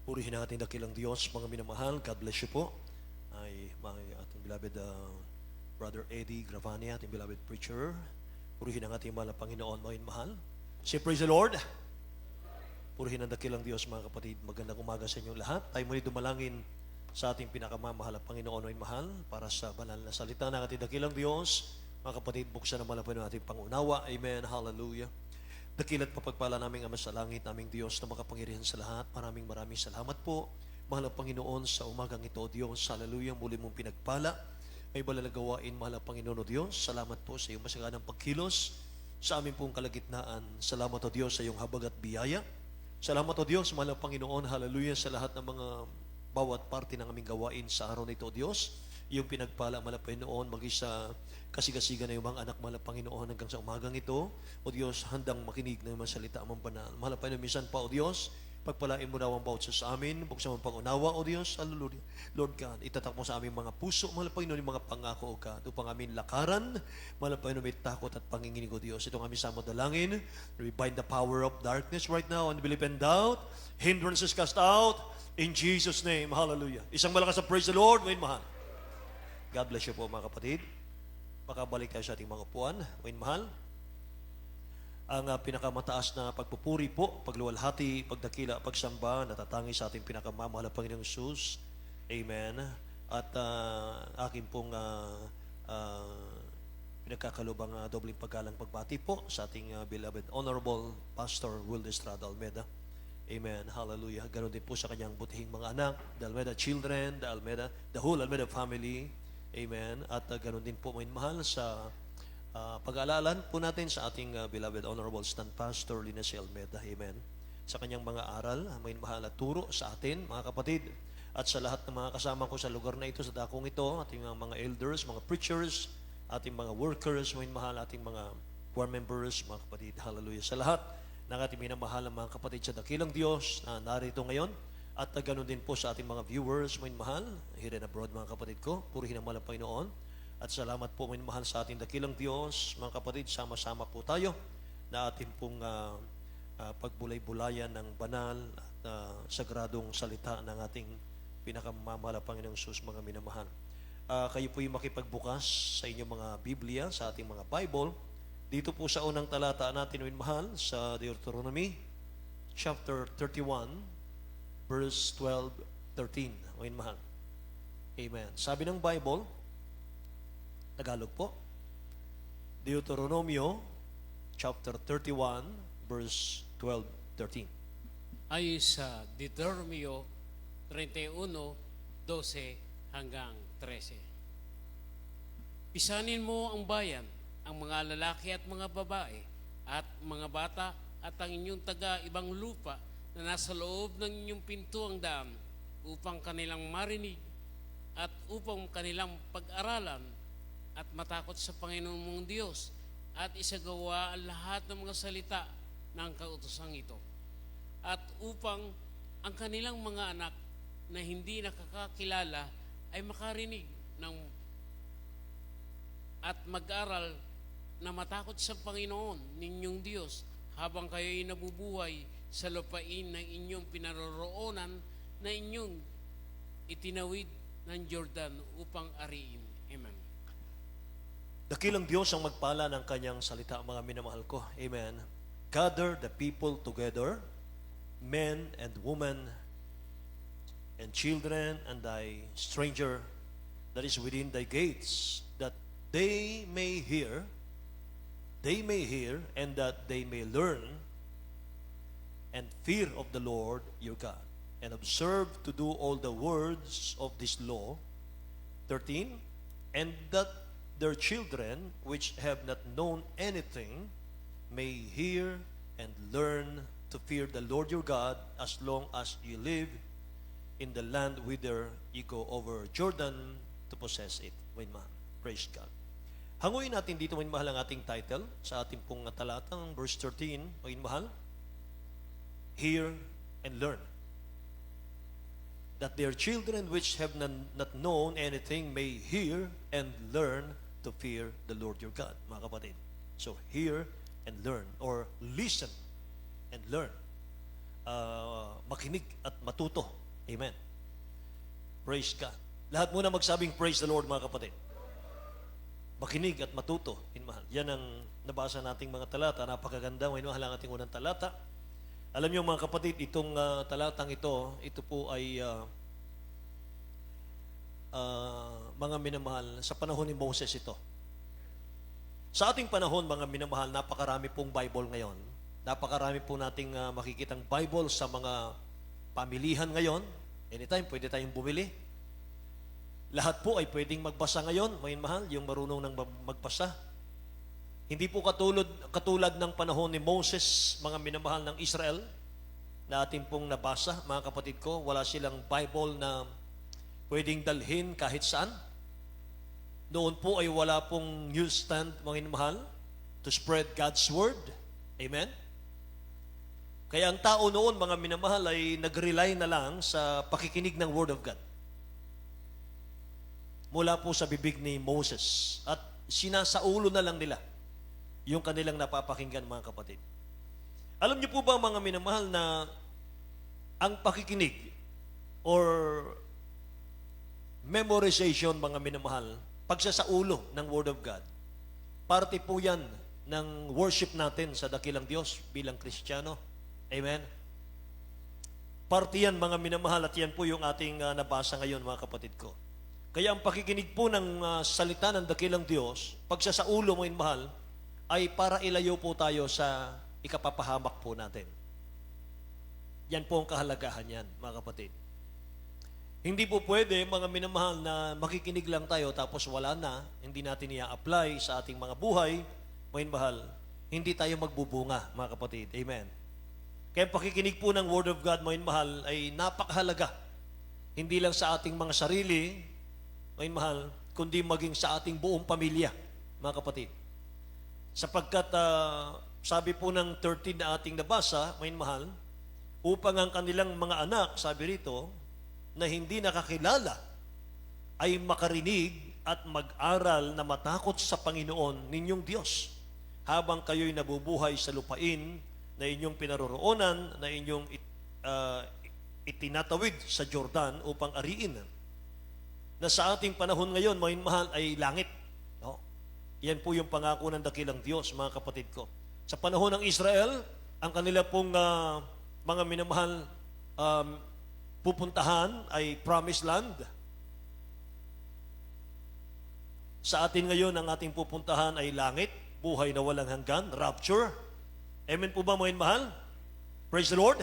Purihin natin dakilang Diyos, mga minamahal. God bless you po. Ay ating beloved Brother Eddie Gravani, ating beloved preacher. Purihin ang ating mahal na Panginoon, mga minamahal. Say praise the Lord. Purihin ang dakilang Diyos, mga kapatid. Magandang umaga sa inyong lahat. Tayo muli dumalangin sa ating pinakamamahal na Panginoon, mga minamahal, para sa banal na salita ng ating dakilang Diyos. Mga kapatid, buksan ang malapan ng ating pangunawa. Amen. Hallelujah. Dakilat papagpala naming Ama sa langit, naming Diyos na makapangyarihan sa lahat. Maraming salamat po, mahal na Panginoon, sa umagang ito, Diyos. Hallelujah, muli mong pinagpala. May balal na gawain, mahal na Panginoon, o Diyos. Salamat po sa iyong masaganang pagkilos sa aming pong kalagitnaan. Salamat, o Diyos, sa iyong habag at biyaya. Salamat, o Diyos, mahal na Panginoon, hallelujah, sa lahat ng mga bawat parte ng aming gawain sa araw na ito, o Diyos. Iyong pinagpala, mahal na Panginoon, mag-isa kasigasigan na yung mga anak, mahal na Panginoon, hanggang sa umagang ito. O Diyos, handang makinig ng mga salita amang banal. Mahal na Panginoon, minsan pa, O Diyos, pagpalain mo na ang bawat sa amin, buksan mo ang pangunawa, O Diyos, hallelujah. Lord God, itatak mo sa aming mga puso, mahal na Panginoon, yung mga pangako, O God, upang aming lakaran, mahal na Panginoon, may takot at panginginig, O Diyos. Itong aming samot dalangin, we bind the power of darkness right now, and believe and doubt, hindrances cast out, in Jesus' name, hallelujah. Isang malakas na praise the Lord, ngayon mahal. God bless you po, mga kapatid. Makabalik tayo sa ating mga upuan. Ngayon mahal, ang pinakamataas na pagpupuri po, pagluwalhati, pagdakila, pagsamba, natatangi sa ating pinakamamahal na Panginoong Hesus. Amen. At akin pong pinagkakalubang dobling paggalang pagbati po sa ating beloved Honorable Pastor Will Estrada Almeda. Amen. Hallelujah. Ganon din po sa kanyang butihing mga anak, the Almeda children, the whole Almeda family. Amen. At ganoon din po, mga mahal, sa pag-aalalan po natin sa ating beloved Honorable Stand Pastor Linus Almeda. Amen. Sa kanyang mga aral, mga mahal na turo sa atin, mga kapatid, at sa lahat ng mga kasama ko sa lugar na ito, sa dakong ito, ating mga elders, mga preachers, ating mga workers, mga mahal, ating mga choir members, mga kapatid. Hallelujah. Sa lahat ng ating minamahal na mga kapatid sa dakilang Diyos na narito ngayon. At ganoon din po sa ating mga viewers, mga mahal, here and abroad, mga kapatid ko. Purihin ang mahal ng Panginoon. At salamat po, mga mahal, sa ating dakilang Diyos. Mga kapatid, sama-sama po tayo na ating pong pagbulay-bulayan ng banal at sagradong salita ng ating pinakamamahal na Panginoong Hesus, mga minamahal. Kayo po yung makipagbukas sa inyong mga Biblia, sa ating mga Bible. Dito po sa unang talata natin, mga mahal, sa Deuteronomy, chapter 31, verse 12, 13. Ngayon mahal. Amen. Sabi ng Bible, Tagalog po, Deuteronomio, chapter 31, verse 12, 13. Ay sa Deuteronomio 31, 12 hanggang 13. Pisanin mo ang bayan, ang mga lalaki at mga babae, at mga bata, at ang inyong taga-ibang lupa, na nasa loob ng inyong pintuang daan upang kanilang marinig at upang kanilang pag-aralan at matakot sa Panginoon mong Diyos at isagawa ang lahat ng mga salita ng kautosang ito, at upang ang kanilang mga anak na hindi nakakakilala ay makarinig ng at mag-aral na matakot sa Panginoon ninyong Diyos habang kayo'y nabubuhay sa lupain ng inyong pinaroroonan na inyong itinawid ng Jordan upang ariin. Amen. Dakilang Diyos ang magpala ng kanyang salita, mga minamahal ko. Amen. Gather the people together, men and women, and children, and thy stranger that is within thy gates, that they may hear, and that they may learn, and fear of the Lord your God, and observe to do all the words of this law. 13, and that their children, which have not known anything, may hear and learn to fear the Lord your God as long as you live in the land whither you go over Jordan to possess it. Wait, man. Praise God. Hanguin natin dito, wait, mahal, ang ating title sa ating pong talatang verse 13. Wait, mahal. Hear and learn, that their children which have not known anything may hear and learn to fear the Lord your God, mga kapatid. So, hear and learn, or listen and learn. makinig at matuto. Amen. Praise God. Lahat muna magsabing praise the Lord, mga kapatid. Makinig at matuto, minamahal. Yan ang nabasa nating mga talata. Napakaganda, minamahal ang ating unang talata. Alam niyo mga kapatid, itong talatang ito po ay mga minamahal, sa panahon ni Moses ito. Sa ating panahon, mga minamahal, napakarami pong Bible ngayon. Napakarami po nating makikitang Bible sa mga pamilihan ngayon. Anytime, pwede tayong bumili. Lahat po ay pwedeng magbasa ngayon, mga minamahal, yung marunong ng magbasa. Hindi po katulad ng panahon ni Moses, mga minamahal ng Israel, na ating pong nabasa, mga kapatid ko, wala silang Bible na pwedeng dalhin kahit saan. Noon po ay wala pong newsstand, mga minamahal, to spread God's Word. Amen? Kaya ang tao noon, mga minamahal, ay nag-rely na lang sa pakikinig ng Word of God. Mula po sa bibig ni Moses. At sinasaulo na lang nila yung kanilang napapakinggan, mga kapatid. Alam niyo po ba, mga minamahal, na ang pakikinig or memorization, mga minamahal, pagsasaulo ng Word of God, parte po yan ng worship natin sa dakilang Diyos bilang Kristiyano. Amen? Parte yan, mga minamahal, at yan po yung ating nabasa ngayon, mga kapatid ko. Kaya ang pakikinig po ng salita ng dakilang Diyos, pagsasaulo, mga minamahal, ay para ilayo po tayo sa ikapapahamak po natin. Yan po ang kahalagahan yan, mga kapatid. Hindi po pwede, mga minamahal, na makikinig lang tayo tapos wala na, hindi natin i-apply sa ating mga buhay, mga minamahal, hindi tayo magbubunga, mga kapatid. Amen. Kaya pakikinig po ng Word of God, mga minamahal, ay napakahalaga. Hindi lang sa ating mga sarili, mga minamahal, kundi maging sa ating buong pamilya, mga kapatid. Sapagkat sabi po ng 13 na ating nabasa, may mahal, upang ang kanilang mga anak, sabi rito, na hindi nakakilala, ay makarinig at mag-aral na matakot sa Panginoon ninyong Diyos, habang kayo'y nabubuhay sa lupain na inyong pinaroroonan, na inyong itinatawid sa Jordan upang ariin, na sa ating panahon ngayon, may mahal, ay langit. No? Yan po yung pangako ng dakilang Diyos, mga kapatid ko. Sa panahon ng Israel, ang kanila pong mga minamahal pupuntahan ay promised land. Sa atin ngayon, ang ating pupuntahan ay langit, buhay na walang hanggan, rapture. Amen po ba, mga minamahal? Praise the Lord.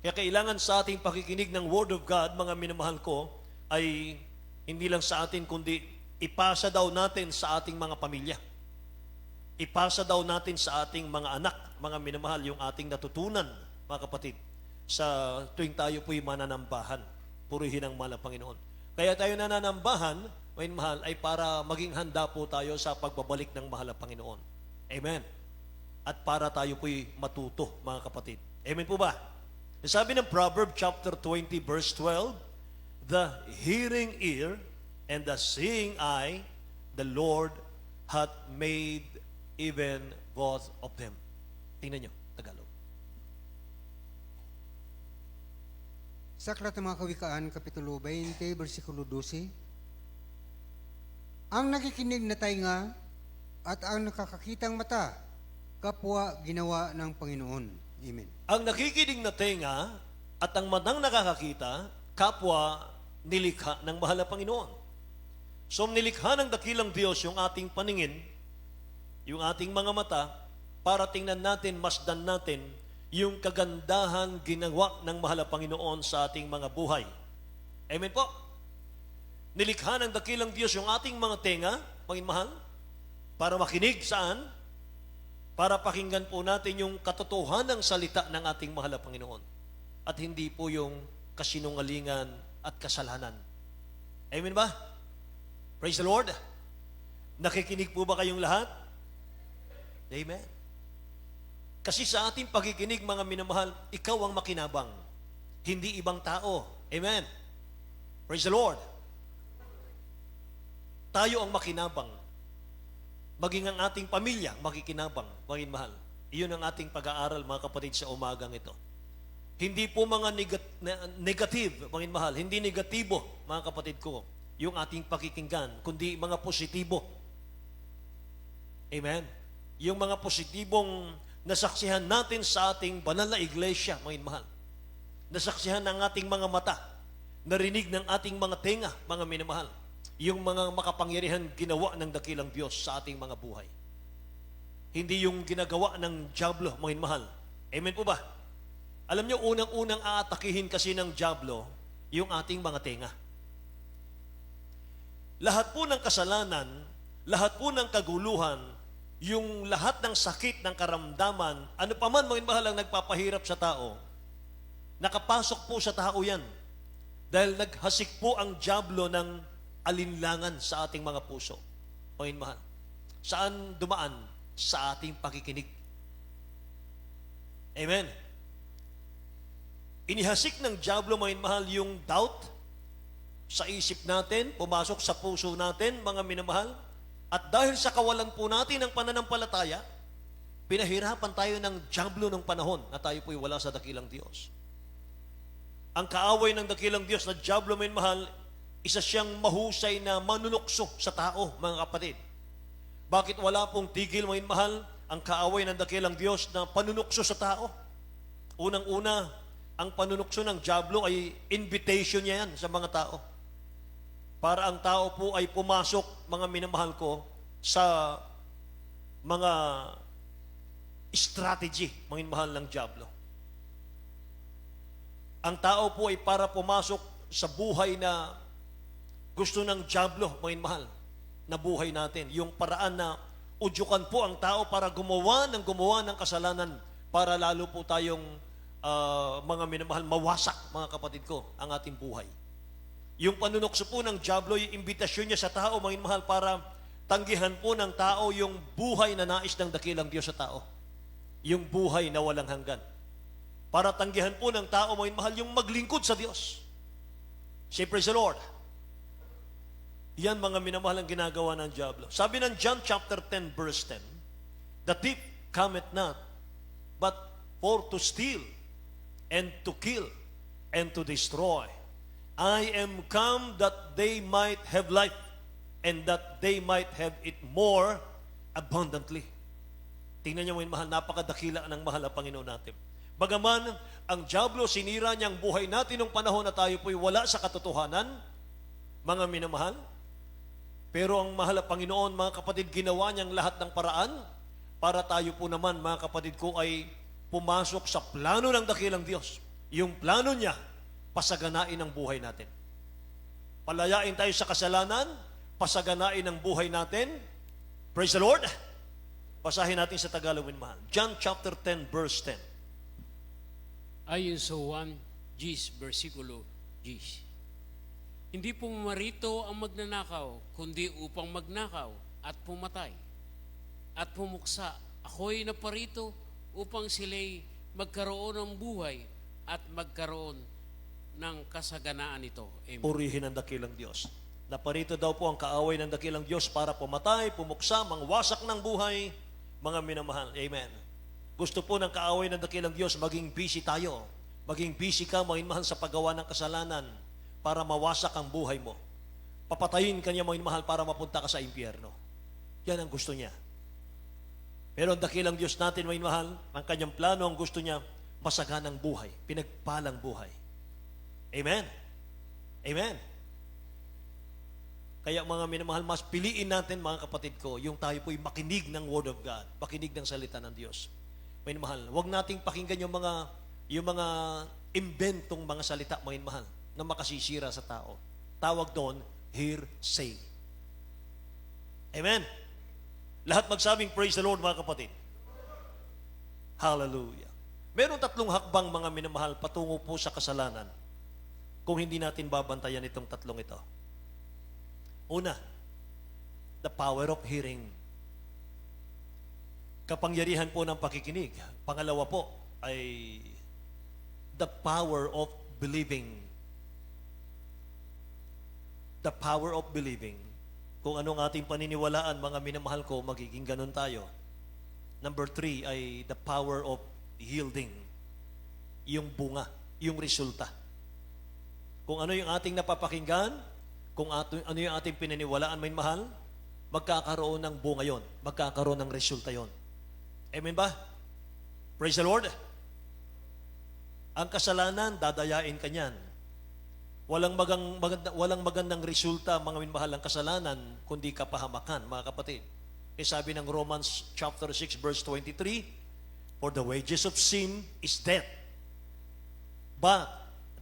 Kaya kailangan sa ating pakikinig ng Word of God, mga minamahal ko, ay hindi lang sa atin, kundi ipasa daw natin sa ating mga pamilya. Ipasa daw natin sa ating mga anak, mga minamahal, yung ating natutunan, mga kapatid, sa tuwing tayo po'y mananambahan. Purihin ang mahal na Panginoon. Kaya tayo nananambahan, mga minamahal, ay para maging handa po tayo sa pagbabalik ng mahal na Panginoon. Amen. At para tayo po'y matuto, mga kapatid. Amen po ba? Sabi ng Proverbs chapter 20, verse 12, the hearing ear and the seeing eye, the Lord hath made even both of them. Tingnan nyo, Tagalog. Sa Aklat ng mga Kawikaan, Kapitulo 20, versikulo 12, ang nakikinig na tainga at ang nakakakitang mata, kapwa ginawa ng Panginoon. Amen. Ang nakikinig na tenga at ang matang nakakakita, kapwa nilikha ng mahal na Panginoon. So, nilikha ng dakilang Diyos yung ating paningin, yung ating mga mata, para tingnan natin, masdan natin, yung kagandahan ginawa ng mahal na Panginoon sa ating mga buhay. Amen po? Nilikha ng dakilang Diyos yung ating mga tenga, Panginoon, para makinig saan? Para pakinggan po natin yung katotohanan ng salita ng ating mahal na Panginoon. At hindi po yung kasinungalingan at kasalanan. Amen ba? Praise the Lord. Nakikinig po ba kayong lahat? Amen. Kasi sa ating pakikinig, mga minamahal, ikaw ang makinabang, hindi ibang tao. Amen. Praise the Lord. Tayo ang makinabang. Maging ang ating pamilya, makikinabang, maging mahal. Iyon ang ating pag-aaral, mga kapatid, sa umagang ito. Hindi po mga negative, mga mahal, hindi negatibo, mga kapatid ko, yung ating pakikinggan, kundi mga positibo. Amen? Yung mga positibong nasaksihan natin sa ating banal na iglesia, mga mahal. Nasaksihan ng ating mga mata, narinig ng ating mga tenga, mga minamahal. Yung mga makapangyarihan ginawa ng dakilang Diyos sa ating mga buhay. Hindi yung ginagawa ng diablo, mga mahal. Amen po ba? Alam niyo, unang-unang aatakihin kasi ng diablo yung ating mga tenga. Lahat po ng kasalanan, lahat po ng kaguluhan, yung lahat ng sakit ng karamdaman, ano pa man mga mahal ang nagpapahirap sa tao, nakapasok po sa tao yan. Dahil naghasik po ang diablo ng alinlangan sa ating mga puso. Mga mahal. Saan dumaan? Sa ating pakikinig. Amen. Inihasik ng diablo, mga mahal, yung doubt sa isip natin, pumasok sa puso natin, mga minamahal. At dahil sa kawalan po natin ng pananampalataya, pinahirapan tayo ng diablo ng panahon na tayo po'y wala sa dakilang Diyos. Ang kaaway ng dakilang Diyos na diablo, mga mahal, isa siyang mahusay na manunukso sa tao, mga kapatid. Bakit wala pong tigil, mga mahal, ang kaaway ng dakilang Diyos na panunukso sa tao? Unang-una, ang panunukso ng diablo ay invitation niya yan sa mga tao. Para ang tao po ay pumasok, mga minamahal ko, sa mga strategy, mga minamahal ng diablo. Ang tao po ay para pumasok sa buhay na gusto ng diablo, mga minamahal, na buhay natin. Yung paraan na udyukan po ang tao para gumawa ng kasalanan para lalo po tayong mga minamahal, mawasak, mga kapatid ko, ang ating buhay. Yung panunokso po ng diablo, yung imbitasyon niya sa tao, mga minamahal, para tanggihan po ng tao yung buhay na nais ng dakilang Diyos sa tao. Yung buhay na walang hanggan. Para tanggihan po ng tao, mga minamahal, yung maglingkod sa Diyos. Say, praise the Lord. Yan, mga minamahal, ang ginagawa ng diablo. Sabi ng John chapter 10, verse 10, "The thief cometh not, but for to steal, and to kill, and to destroy. I am come that they might have life, and that they might have it more abundantly." Tingnan niyo, mga mahal, napakadakila ng mahal na Panginoon natin. Bagaman, ang diablo, sinira niyang buhay natin nung panahon na tayo po'y wala sa katotohanan, mga minamahal, pero ang mahal na Panginoon, mga kapatid, ginawa niyang lahat ng paraan para tayo po naman, mga kapatid ko, ay pumasok sa plano ng dakilang Diyos. Yung plano niya, pasaganain ang buhay natin. Palayain tayo sa kasalanan, pasaganain ang buhay natin. Praise the Lord. Basahin natin sa Tagalog, mahal. John chapter 10, verse 10. Ayon sa 1, versikulo 10. Hindi po marito ang magnanakaw, kundi upang magnakaw at pumatay. At pumuksa, ako'y naparito upang sila'y magkaroon ng buhay at magkaroon ng kasaganaan ito. Amen. Purihin ang dakilang Diyos. Naparito daw po ang kaaway ng dakilang Diyos para pumatay, pumuksa, mangwasak ng buhay, mga minamahal. Amen. Gusto po ng kaaway ng dakilang Diyos, maging busy tayo. Maging busy ka, mga minamahal, sa paggawa ng kasalanan para mawasak ang buhay mo. Papatayin ka niya, mga minamahal, para mapunta ka sa impyerno. Yan ang gusto niya. Pero ang dakilang Diyos natin, mga minamahal, ang kanyang plano, ang gusto niya, masaganang buhay, pinagpalang buhay. Amen. Amen. Kaya mga minamahal, mas piliin natin, mga kapatid ko, yung tayo po'y makinig ng Word of God, makinig ng salita ng Diyos. Minamahal, huwag nating pakinggan yung mga inventong mga salita, mga minamahal, na makasisira sa tao. Tawag doon, hearsay. Amen. Lahat magsabing praise the Lord, mga kapatid. Hallelujah. Meron 3 hakbang, mga minamahal, patungo po sa kasalanan kung hindi natin babantayan itong 3 ito. Una, the power of hearing. Kapangyarihan po ng pakikinig. Pangalawa po ay the power of believing. The power of believing. Kung anong ating paniniwalaan, mga minamahal ko, magiging ganun tayo. Number 3 ay the power of yielding. yung bunga, yung resulta. Kung ano yung ating napapakinggan, kung ano yung ating pinaniwalaan, may mahal, magkakaroon ng bunga yon, magkakaroon ng resulta yon. Amen ba? Praise the Lord. Ang kasalanan, dadayain ka niyan. Walang magandang resulta, mga minmahal, ang kasalanan, kundi kapahamakan, mga kapatid. Eh sabi ng Romans chapter 6, verse 23, for the wages of sin is death, but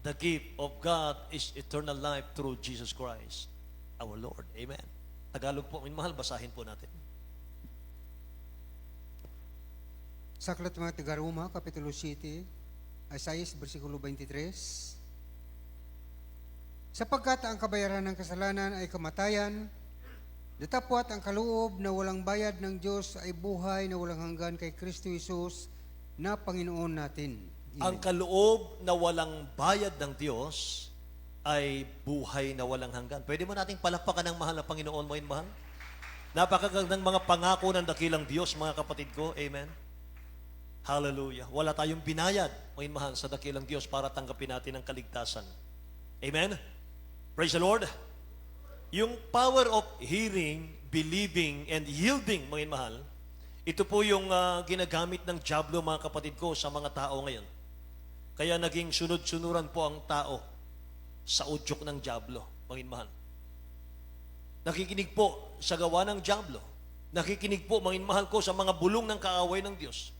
the gift of God is eternal life through Jesus Christ, our Lord. Amen. Tagalog po, minmahal, basahin po natin. Sa Aklat ng mga Taga-Roma, Kapitulo 7, ay 6, versikulo 23. Sapagkat ang kabayaran ng kasalanan ay kamatayan, datapwat ang kaloob na walang bayad ng Diyos ay buhay na walang hanggan kay Kristo Jesus na Panginoon natin. Ang kaloob na walang bayad ng Diyos ay buhay na walang hanggan. Pwede mo nating palakpakan ng mahal na Panginoon mo, mahal? Napakagandang mga pangako ng dakilang Diyos, mga kapatid ko. Amen. Hallelujah. Wala tayong binayad, mga mahal, sa dakilang Diyos para tanggapin natin ang kaligtasan. Amen. Praise the Lord. Yung power of hearing, believing, and yielding, mga mahal, ito po yung ginagamit ng dyablo, mga kapatid ko, sa mga tao ngayon. Kaya naging sunod-sunuran po ang tao sa udyok ng dyablo, mga mahal. Nakikinig po sa gawa ng dyablo. Nakikinig po, mga mahal ko, sa mga bulong ng kaaway ng Diyos.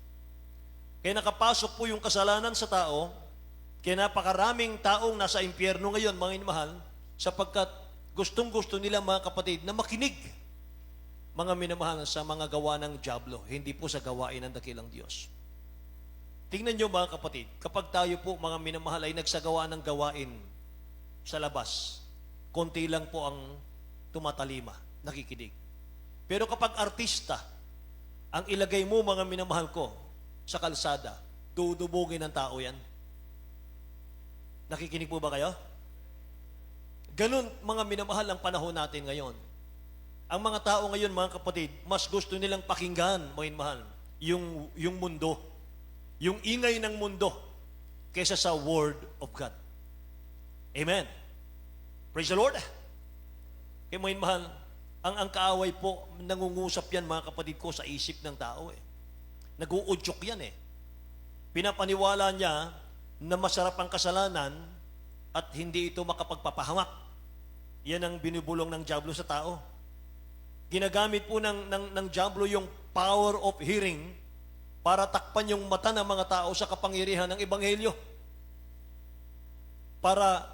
Kaya nakapasok po yung kasalanan sa tao, kaya napakaraming taong nasa impyerno ngayon, mga mahal, sapagkat gustong-gusto nila, mga kapatid, na makinig, mga minamahal, sa mga gawa ng dyablo, hindi po sa gawain ng dakilang Diyos. Tingnan nyo, mga kapatid, kapag tayo po, mga minamahal, ay nagsagawa ng gawain sa labas, konti lang po ang tumatalima, nakikinig. Pero kapag artista, ang ilagay mo, mga minamahal ko, sa kalsada, dudubugin ng tao yan. Nakikinig po ba kayo? Ganun, mga minamahal, ang panahon natin ngayon. Ang mga tao ngayon, mga kapatid, mas gusto nilang pakinggan, mga minamahal, yung mundo, yung ingay ng mundo, kaysa sa Word of God. Amen. Praise the Lord. Kaya mga minamahal, ang kaaway po, nangungusap yan, mga kapatid ko, sa isip ng tao eh. Nag-uudyok yan eh. Pinapaniwala niya na masarap ang kasalanan at hindi ito makapagpapahamak. Yan ang binubulong ng dyablo sa tao. Ginagamit po ng dyablo yung power of hearing para takpan yung mata ng mga tao sa kapangyarihan ng Ebanghelyo. Para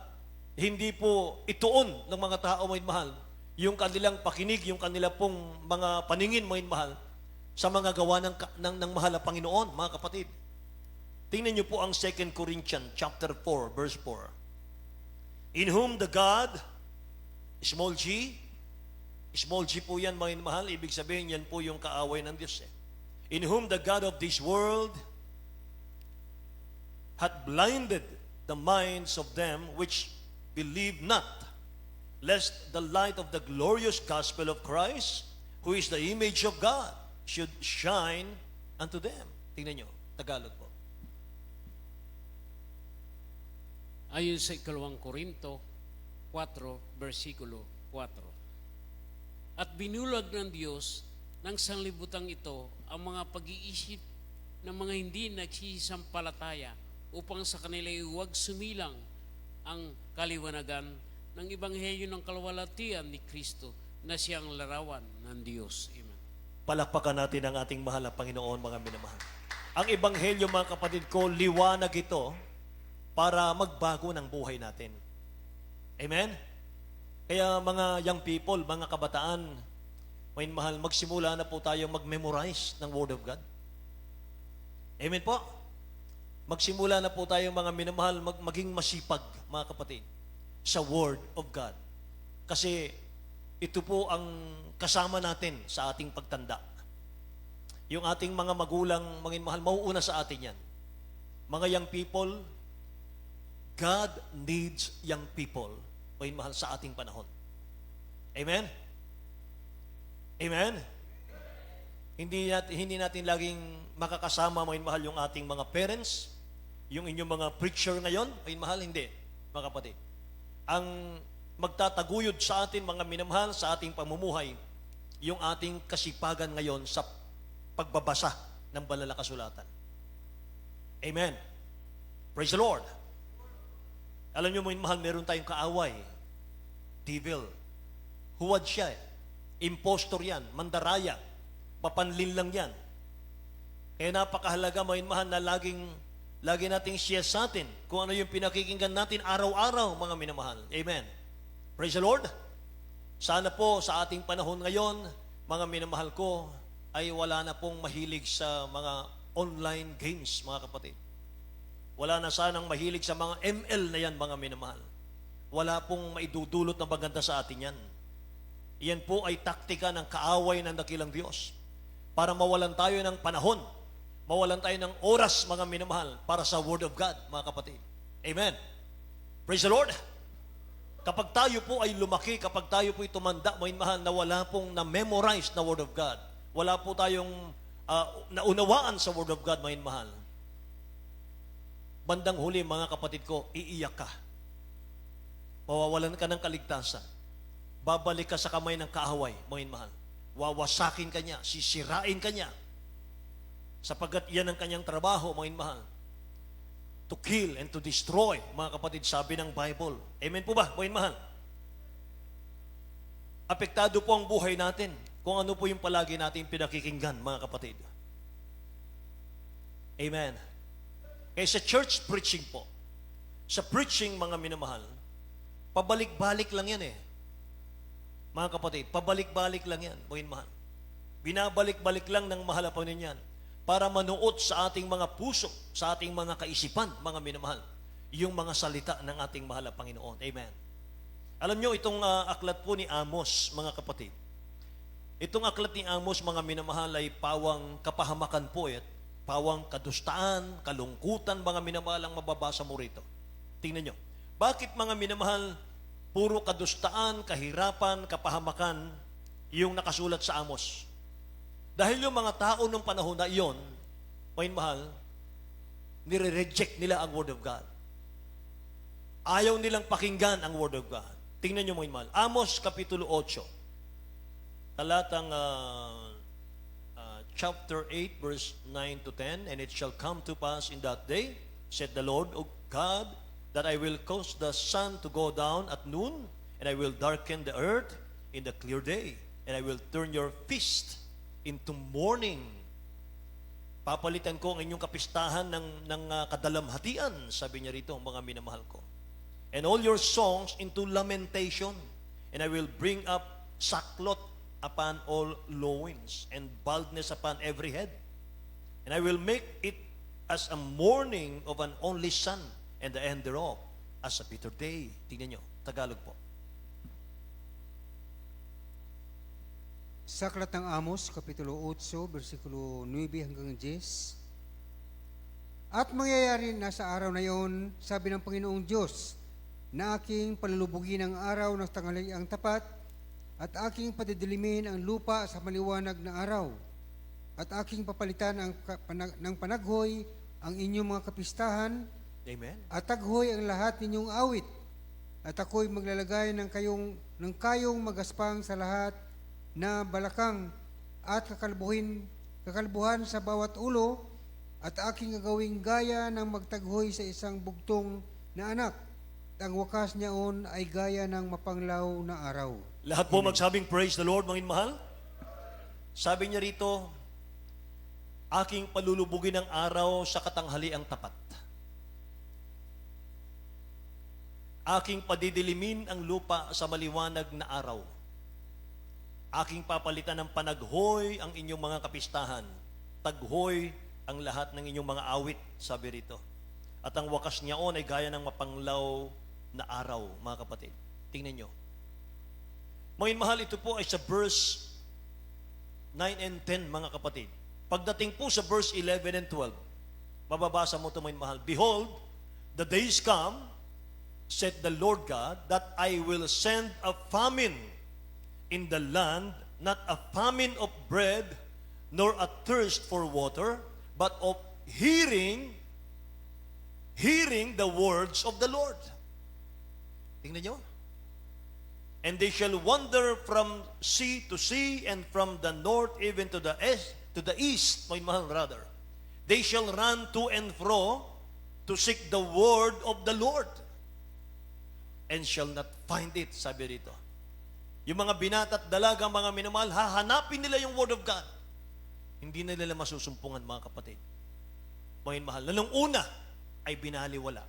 hindi po ituon ng mga tao, mga mahal, yung kanilang pakinig, yung kanila pong mga paningin, mga mahal, sa mga gawa ng mahal na Panginoon, mga kapatid. Tingnan niyo po ang 2 Corinthians chapter 4, verse 4. In whom the God, small g po yan, mga mahal, ibig sabihin yan po yung kaaway ng Diyos. In whom the God of this world hath blinded the minds of them which believe not, lest the light of the glorious gospel of Christ, who is the image of God, should shine unto them. Tingnan nyo, Tagalog po. Ayon sa 2 Korinto 4, versikulo 4. At binulag ng Diyos ng sanlibutan ito ang mga pag-iisip ng mga hindi nagsisampalataya upang sa kanila huwag sumilang ang kaliwanagan ng Ebanghelyo ng kalwalhatian ni Kristo na siyang larawan ng Diyos. Amen. Palakpakan natin ang ating mahal na Panginoon, mga minamahal. Ang Ebanghelyo, mga kapatid ko, liwanag ito para magbago ng buhay natin. Amen? Kaya mga young people, mga kabataan, mga mahal, magsimula na po tayo mag-memorize ng Word of God. Amen po? Magsimula na po tayo, mga minamahal, maging masipag, mga kapatid, sa Word of God. Kasi ito po ang kasama natin sa ating pagtanda. Yung ating mga magulang, mga mahal, mauuna sa atin yan. Mga young people, God needs young people, mga mahal, sa ating panahon. Amen? Amen? Hindi natin laging makakasama, mga mahal, yung ating mga parents, Yung inyong mga preacher ngayon, ay mahal, hindi, mga kapatid. Ang magtataguyod sa atin, mga minamahal, sa ating pamumuhay, yung ating kasipagan ngayon sa pagbabasa ng banal na kasulatan. Amen. Praise the Lord. Alam niyo, mga minamahal, meron tayong kaaway. Devil. Huwad siya. Impostor yan. Mandaraya. Papanlin lang yan. Kaya napakahalaga, mga minamahal, na lagi nating share sa atin kung ano yung pinakikinggan natin araw-araw, mga minamahal. Amen. Praise the Lord. Sana po sa ating panahon ngayon, mga minamahal ko, ay wala na pong mahilig sa mga online games, mga kapatid. Wala na sanang mahilig sa mga ML na yan, mga minamahal. Wala pong maidudulot na maganda sa atin yan. Yan po ay taktika ng kaaway ng dakilang Diyos para mawalan tayo ng panahon, mawalan tayo ng oras, mga minamahal, para sa Word of God, mga kapatid. Amen. Praise the Lord. Kapag tayo po ay lumaki, kapag tayo po ay tumanda, mga minamahal, na wala pong na-memorize na Word of God, wala po tayong naunawaan sa Word of God, mga minamahal, bandang huli, mga kapatid ko, iiyak ka. Mawawalan ka ng kaligtasan. Babalik ka sa kamay ng kaaway, mga minamahal. Wawasakin ka niya, sisirain ka niya. Sapagkat yan ang kanyang trabaho, mga minamahal. To kill and to destroy, mga kapatid, sabi ng Bible. Amen po ba, mga minamahal? Apektado po ang buhay natin kung ano po yung palagi natin pinakikinggan, mga kapatid. Amen. Kaya sa church preaching po, sa preaching, mga minamahal, pabalik-balik lang yan eh. Mga kapatid, pabalik-balik lang yan, mga minamahal. Binabalik-balik lang ng mahalapanin yan para manuot sa ating mga puso, sa ating mga kaisipan, mga minamahal, yung mga salita ng ating mahal na Panginoon. Amen. Alam nyo, itong aklat po ni Amos, mga kapatid, itong aklat ni Amos, mga minamahal, ay pawang kapahamakan po at pawang kadustaan, kalungkutan, mga minamahal, ang mababasa mo rito. Tingnan nyo. Bakit, mga minamahal, puro kadustaan, kahirapan, kapahamakan yung nakasulat sa Amos? Dahil yung mga tao ng panahon na iyon, mga mahal, nire-reject nila ang Word of God. Ayaw nilang pakinggan ang Word of God. Tingnan nyo, mga mahal. Amos, Kapitulo 8, talatang chapter 8, verse 9 to 10, And it shall come to pass in that day, said the Lord, O God, that I will cause the sun to go down at noon, and I will darken the earth in the clear day, and I will turn your feast into mourning. Papalitan ko ang inyong kapistahan ng kadalamhatian, sabi niya rito, mga minamahal ko. And all your songs into lamentation, and I will bring up sackcloth upon all loins, and baldness upon every head. And I will make it as a mourning of an only son, and the end thereof as a bitter day. Tingnan nyo, Tagalog po. Sa aklat ng Amos, Kapitulo 8, versikulo 9 hanggang 10. At mangyayari na sa araw na iyon, sabi ng Panginoong Diyos, na aking palulubugin ang araw ng tanghaliang tapat, at aking padidilimin ang lupa sa maliwanag na araw, at aking papalitan ng panaghoy ang inyong mga kapistahan, Amen. at taghoy ang lahat ninyong awit, at ako'y maglalagay ng kayong magaspang sa lahat na balakang at kakalbuhan sa bawat ulo, at aking gagawing gaya ng magtaghoy sa isang bugtong na anak. Ang wakas niyaon ay gaya ng mapanglaw na araw. Lahat po magsabing praise the Lord, mga mahal. Sabi niya rito, aking palulubugin ang araw sa katanghaliang tapat. Aking padidilimin ang lupa sa maliwanag na araw. Aking papalitan ng panaghoy ang inyong mga kapistahan. Taghoy ang lahat ng inyong mga awit, sabi rito. At ang wakas niyaon ay gaya ng mapanglaw na araw, mga kapatid. Tingnan nyo. Mga mahal, ito po ay sa verse 9 and 10, mga kapatid. Pagdating po sa verse 11 and 12, mababasa mo ito, mga mahal. Behold, the days come, said the Lord God, that I will send a famine in the land, not a famine of bread, nor a thirst for water, but of hearing hearing the words of the Lord. Tingnan nyo. And they shall wander from sea to sea, and from the north even to the east, my mahal brother. They shall run to and fro to seek the word of the Lord, and shall not find it, sabi rito. Yung mga binata at dalaga, mga minamahal, hahanapin nila yung word of God. Hindi na nila masusumpungan, mga kapatid. Mga mahal, na nung una ay binaliwala.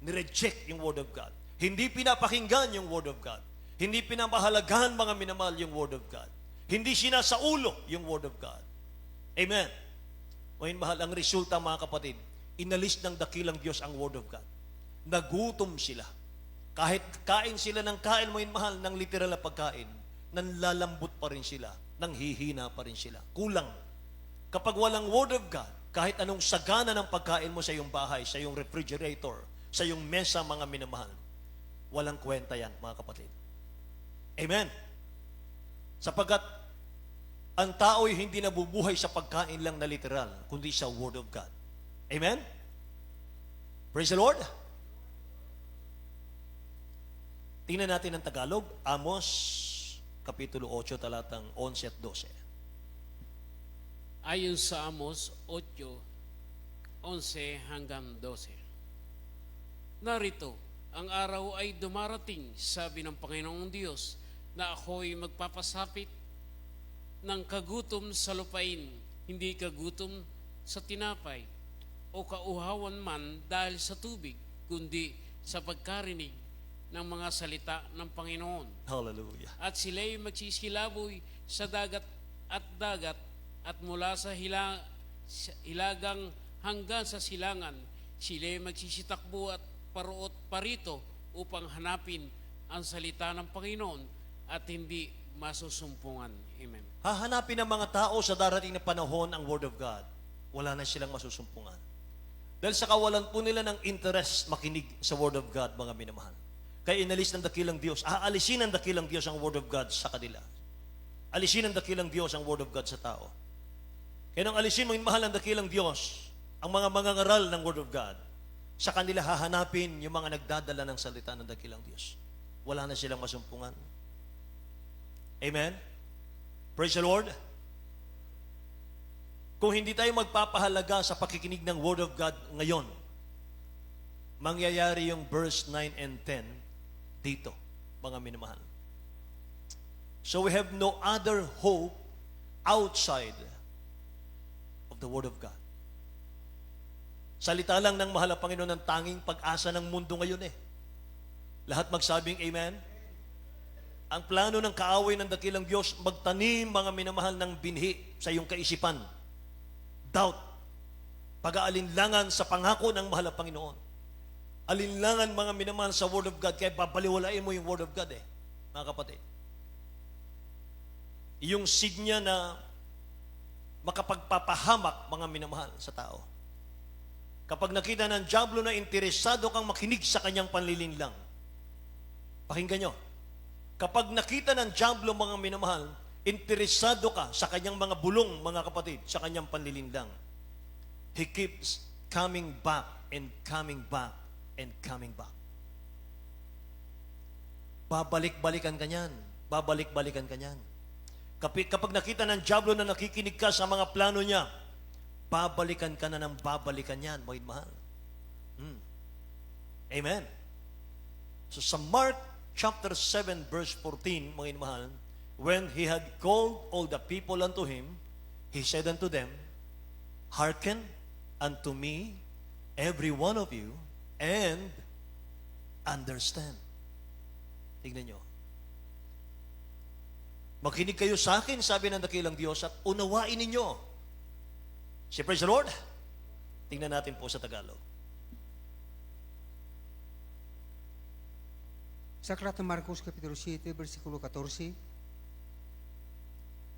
Nireject yung word of God. Hindi pinapakinggan yung word of God. Hindi pinapahalagahan, mga minamahal, yung word of God. Hindi sinasaulo yung word of God. Amen. Mga mahal, ang resulta, mga kapatid, inalis ng dakilang Diyos ang word of God. Nagutom sila. Kahit kain sila ng kain, mga mahal, ng literal na pagkain, nanlalambot pa rin sila, nanghihina pa rin sila. Kulang. Kapag walang word of God, kahit anong sagana ng pagkain mo sa iyong bahay, sa iyong refrigerator, sa iyong mesa, mga minamahal, walang kwenta yan, mga kapatid. Amen. Sapagkat ang tao'y hindi nabubuhay sa pagkain lang na literal, kundi sa word of God. Amen? Praise the Lord. Tingnan natin ang Tagalog, Amos, Kapitulo 8, talatang 11 at 12. Ayon sa Amos 8, 11 hanggang 12. Narito, ang araw ay dumarating, sabi ng Panginoong Diyos, na ako'y magpapasapit ng kagutom sa lupain, hindi kagutom sa tinapay, o kauhawan man dahil sa tubig, kundi sa pagkarinig ng mga salita ng Panginoon. Hallelujah. At sila'y magsisilaboy sa dagat, at mula sa hilagang hanggang sa silangan, sila'y magsisitakbo at paruot parito upang hanapin ang salita ng Panginoon at hindi masusumpungan. Amen. Hahanapin ng mga tao sa darating na panahon ang Word of God. Wala na silang masusumpungan. Dahil sa kawalan po nila ng interest makinig sa Word of God, mga minamahal. Kaya inalis ng dakilang Diyos, aalisin ng dakilang Diyos ang Word of God sa kanila. Alisin ng dakilang Diyos ang Word of God sa tao. Kaya nang alisin mo yung mahal ng dakilang Diyos, ang mga mangangaral ng Word of God, sa kanila hahanapin yung mga nagdadala ng salita ng dakilang Diyos. Wala na silang masumpungan. Amen? Praise the Lord. Kung hindi tayo magpapahalaga sa pakikinig ng Word of God ngayon, mangyayari yung verse 9 and 10 dito, mga minamahal. So we have no other hope outside of the Word of God. Salita lang ng mahal na Panginoon ng tanging pag-asa ng mundo ngayon eh. Lahat magsabing Amen? Ang plano ng kaaway ng dakilang Diyos, magtanim, mga minamahal, ng binhi sa iyong kaisipan. Doubt. Pag-aalinlangan sa pangako ng mahal na Panginoon. Alinlangan, mga minamahal, sa Word of God, kaya babaliwalain mo yung Word of God eh, mga kapatid. Yung seed niya na makapagpapahamak, mga minamahal, sa tao. Kapag nakita ng diablo na interesado kang makinig sa kanyang panlilinlang, pakinggan nyo. Kapag nakita ng diablo, mga minamahal, interesado ka sa kanyang mga bulong, mga kapatid, sa kanyang panlilinlang, he keeps coming back and coming back and coming back. Babalik-balikan ka niyan. Babalik-balikan ka niyan. Kapag nakita ng diablo na nakikinig ka sa mga plano niya, babalikan ka na ng babalikan yan, mga mahal. Amen. So sa Mark chapter 7 verse 14, mga mahal, when he had called all the people unto him, he said unto them, hearken unto me, every one of you, and understand. Tignan nyo. Makinig kayo sa akin, sabi ng dakilang Diyos, at unawain ninyo. Si praise the Lord. Tingnan natin po sa Tagalog. Sa aklat ng Marcos Kapitulo 7, versikulo 14,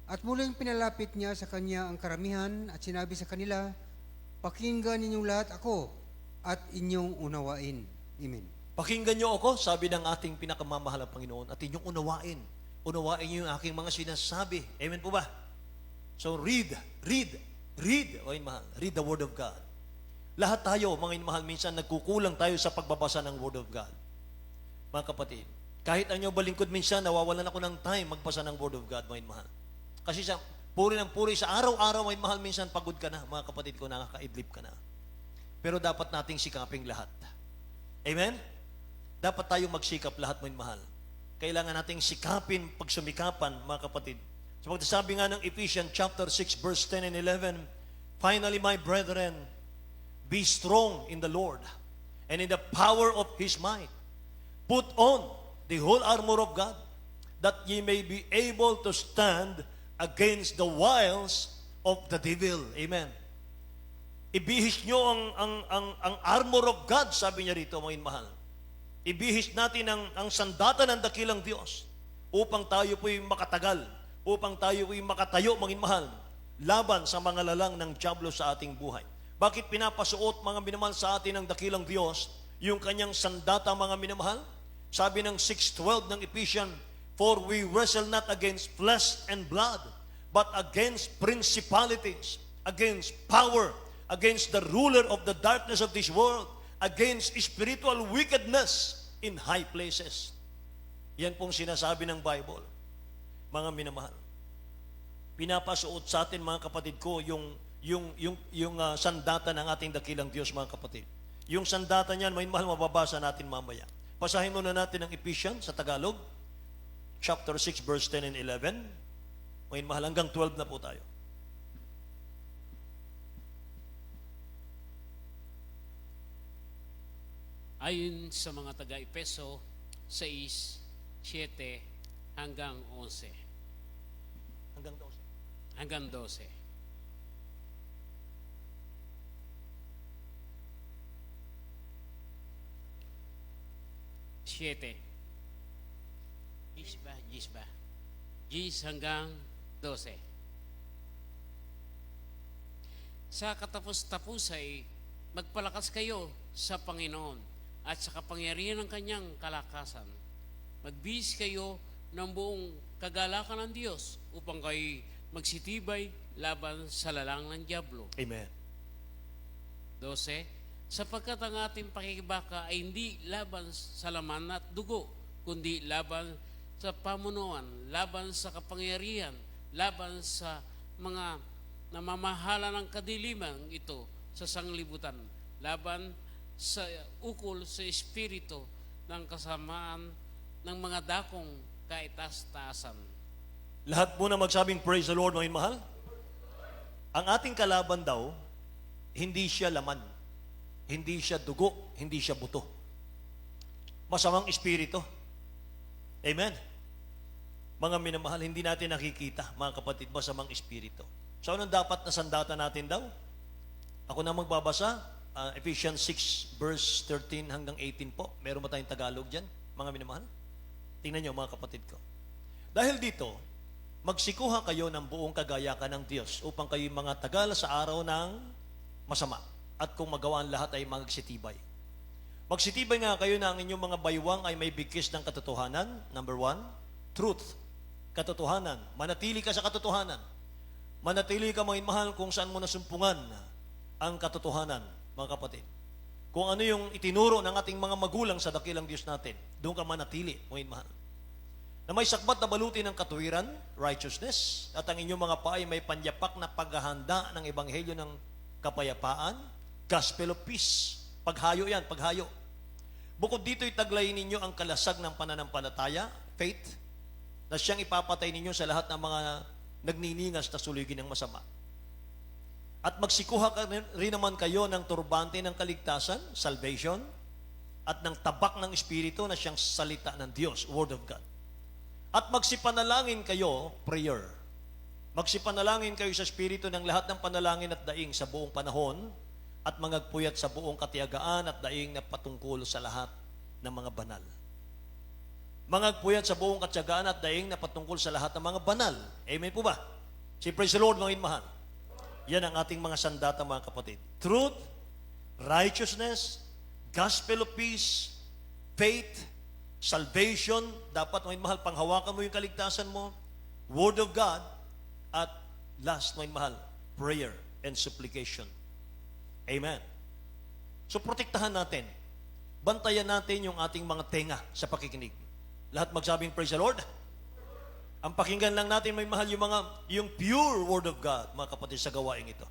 at muling pinalapit niya sa kanya ang karamihan at sinabi sa kanila, pakinggan ninyong lahat ako at inyong unawain. Amen. Pakinggan niyo ako, sabi ng ating pinakamamahal na Panginoon, at inyong unawain. Unawain niyo yung aking mga sinasabi. Amen po ba? So read. O mahal, read the Word of God. Lahat tayo, mga inmahal, minsan nagkukulang tayo sa pagbabasa ng Word of God. Mga kapatid, kahit ang inyo balingkod minsan, nawawalan ako ng time magbasa ng Word of God, mga inmahal. Kasi sa puri ng puri, sa araw-araw, mga inmahal, minsan pagod ka na, mga kapatid ko, nakakaidlip ka na. Pero dapat nating sikaping lahat. Amen? Dapat tayong magsikap lahat, mga inmahal. Kailangan nating sikapin, pagsumikapan, mga kapatid. So pagsasabi nga ng Ephesians chapter 6, verse 10 and 11, finally, my brethren, be strong in the Lord and in the power of His might. Put on the whole armor of God, that ye may be able to stand against the wiles of the devil. Amen. Ibihis nyo ang armor of God, sabi niya rito, mga inmahal. Ibihis natin ang sandata ng dakilang Diyos upang tayo po'y makatagal, upang tayo po'y makatayo, mga inmahal, laban sa mga lalang ng dyablo sa ating buhay. Bakit pinapasuot, mga minamahal, sa atin ng dakilang Diyos yung kanyang sandata, mga minamahal? Sabi ng 6:12 ng Ephesians, for we wrestle not against flesh and blood, but against principalities, against power, against the ruler of the darkness of this world, against spiritual wickedness in high places. Yan pong sinasabi ng Bible, mga minamahal. Pinapasuot sa atin, mga kapatid ko, yung sandata ng ating dakilang Diyos, mga kapatid. Yung sandata niyan, may mahal, mababasa natin mamaya. Basahin muna natin ang Ephesians sa Tagalog, chapter 6, verse 10 and 11. May mahal, hanggang 12 na po tayo. Ayon sa mga taga-Epeso 6:7 hanggang 11. Hanggang 12. Hanggang 12. Siete. Gis ba? Gis hanggang 12. Sa katapos-tapos ay magpalakas kayo sa Panginoon at sa kapangyarihan ng kanyang kalakasan. Magbihis kayo ng buong kagalakan ng Diyos upang kayo magsitibay laban sa lalang ng dyablo. Amen. 12. Sapagkat ang ating pakikibaka ay hindi laban sa laman at dugo, kundi laban sa pamunuan, laban sa kapangyarihan, laban sa mga namamahala ng kadiliman ito sa sanglibutan, laban sa ukol sa espiritu ng kasamaan ng mga dakong kaitaas-taasan. Lahat po na magsabing praise the Lord, mga mahal. Ang ating kalaban daw, hindi siya laman, hindi siya dugo, hindi siya buto. Masamang espiritu. Amen. Mga minamahal, hindi natin nakikita, mga kapatid, masamang espiritu. So, anong dapat na sandata natin daw? Ako na magbabasa, Ephesians 6, verse 13 hanggang 18 po. Meron ba tayong Tagalog dyan, mga minamahal? Tingnan nyo, mga kapatid ko. Dahil dito, magsikuha kayo ng buong kagayakan ng Diyos upang kayo mga tagal sa araw ng masama. At kung magawa ang lahat ay magsitibay. Magsitibay nga kayo na ang inyong mga baywang ay may bigkis ng katotohanan. Number 1, truth. Katotohanan. Manatili ka sa katotohanan. Manatili ka, mga mahal, kung saan mo nasumpungan ang katotohanan, mga kapatid. Kung ano yung itinuro ng ating mga magulang sa dakilang Diyos natin, doon ka manatili, mga mahal. Na may sakbat na baluti ng katuwiran, righteousness, at ang inyong mga paa ay may panyapak na paghahanda ng ebanghelyo ng kapayapaan, gospel of peace. Paghayo yan, paghayo. Bukod dito, itaglayin ninyo ang kalasag ng pananampalataya, faith, na siyang ipapatay ninyo sa lahat ng mga nagniningas na suligin ng masama. At magsikuha rin naman kayo ng turbante ng kaligtasan, salvation, at ng tabak ng Espiritu na siyang salita ng Diyos, Word of God. At magsipanalangin kayo, prayer. Magsipanalangin kayo sa Espiritu ng lahat ng panalangin at daing sa buong panahon at mangagpuyat sa buong katiyagaan at daing na patungkol sa lahat ng mga banal. Mangagpuyat sa buong katiyagaan at daing na patungkol sa lahat ng mga banal. Amen po ba? Si praise the Lord, mga inmahal. Yan ang ating mga sandata, mga kapatid. Truth, righteousness, gospel of peace, faith, salvation. Dapat, mga inmahal, panghawakan mo yung kaligtasan mo. Word of God. At last, mga inmahal, prayer and supplication. Amen. So protektahan natin. Bantayan natin yung ating mga tenga sa pakikinig. Lahat magsabing praise the Lord. Ang pakinggan lang natin, may mahal, yung pure word of God, mga kapatid, sa gawaing ito.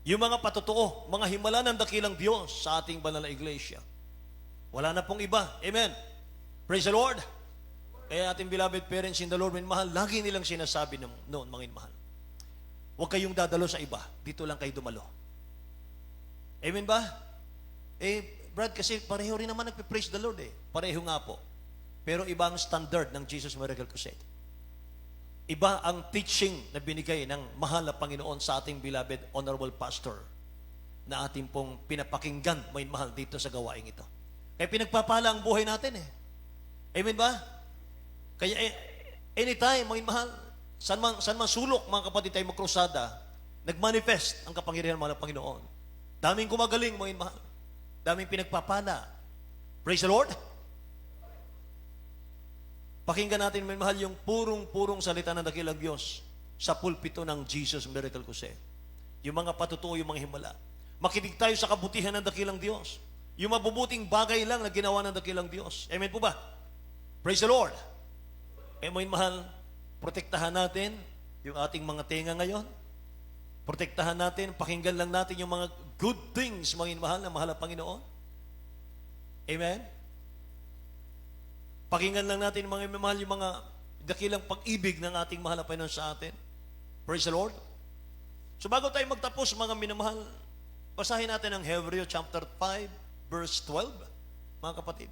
Yung mga patotoo, mga himala ng dakilang Diyos sa ating banal na iglesia. Wala na pong iba. Amen. Praise the Lord. Kaya ating beloved parents in the Lord, mga mahal, lagi nilang sinasabi noon, mga mahal, huwag kayong dadalo sa iba. Dito lang kayo dumalo. Amen ba? Brad, kasi pareho rin naman nagpe-praise the Lord eh. Pareho nga po. Pero iba ang standard ng Jesus Miracle Crusade. Iba ang teaching na binigay ng mahal na Panginoon sa ating beloved honorable pastor na ating pong pinapakinggan, may mahal, dito sa gawaing ito. Kaya pinagpapala ang buhay natin eh. Amen ba? Kaya anytime, may mahal, saan man sulok, mga kapatid tayo magkrusada, nagmanifest ang kapangyarihan ng mahal na Panginoon. Daming gumagaling, mga mahal. Daming pinagpapala. Praise the Lord. Pakinggan natin, may mahal, yung purong salita ng dakilang Diyos sa pulpito ng Jesus Miracle Crusade. Yung mga patutuo, yung mga himala. Makinig tayo sa kabutihan ng dakilang Diyos. Yung mabubuting bagay lang na ginawa ng dakilang Diyos. Amen po ba? Praise the Lord. May mahal, protektahan natin yung ating mga tenga ngayon. Protektahan natin, pakinggan lang natin yung mga good things, mga mahal na Panginoon. Amen? Pakinggan lang natin mga mahal, yung mga dakilang pag-ibig ng ating mahal na Panginoon sa atin. Praise the Lord. So bago tayo magtapos, mga minamahal, basahin natin ang Hebreo chapter 5, verse 12, mga kapatid.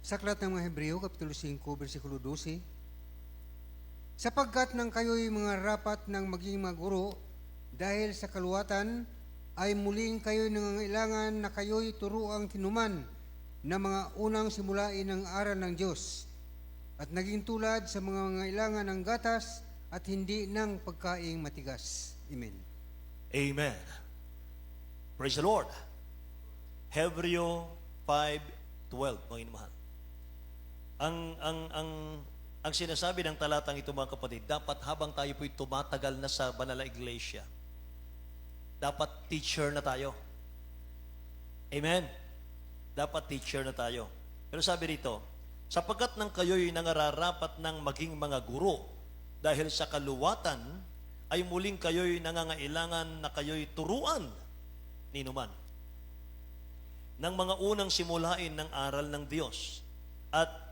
Sa aklat ng mga Hebreo, Kapitulo 5, versikulo 12, sapagkat nang kayo'y mga rapat ng maging mga guro, dahil sa kaluwatan, ay muling kayo'y nangangailangan na kayo'y turuang kinuman na mga unang simulain ng aral ng Diyos, at naging tulad sa mga ngailangan ng gatas at hindi ng pagkaing matigas. Amen. Amen. Praise the Lord. Hebreo 5:12, mga mahal. Ang sinasabi ng talatang ito, mga kapatid, dapat habang tayo po'y tumatagal na sa banal na iglesia, dapat teacher na tayo. Amen? Dapat teacher na tayo. Pero sabi rito, sapagkat nang kayo'y nangararapat ng maging mga guro, dahil sa kaluwatan, ay muling kayo'y nangangailangan na kayo'y turuan ni numan ng mga unang simulain ng aral ng Diyos, at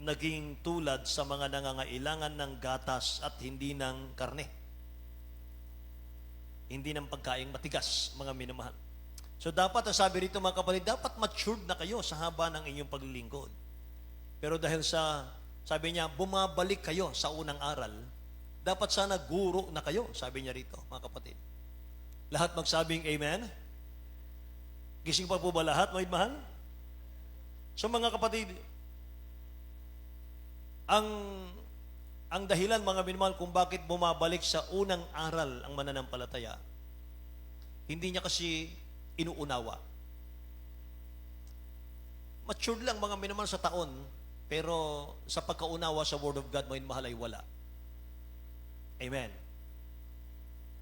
naging tulad sa mga nangangailangan ng gatas at hindi ng karne. Hindi ng pagkaing matigas, mga minamahal. So dapat, ang sabi rito, mga kapatid, dapat matured na kayo sa haba ng inyong paglilingkod. Pero dahil sa, sabi niya, bumabalik kayo sa unang aral, dapat sana guro na kayo, sabi niya rito, mga kapatid. Lahat magsabing amen? Gising pa po ba lahat, mga mahal? So mga kapatid, ang dahilan, mga minamahal, kung bakit bumabalik sa unang aral ang mananampalataya, hindi niya kasi inuunawa. Matured lang, mga minamahal, sa taon, pero sa pagkaunawa sa Word of God, mga minamahal, ay wala. Amen.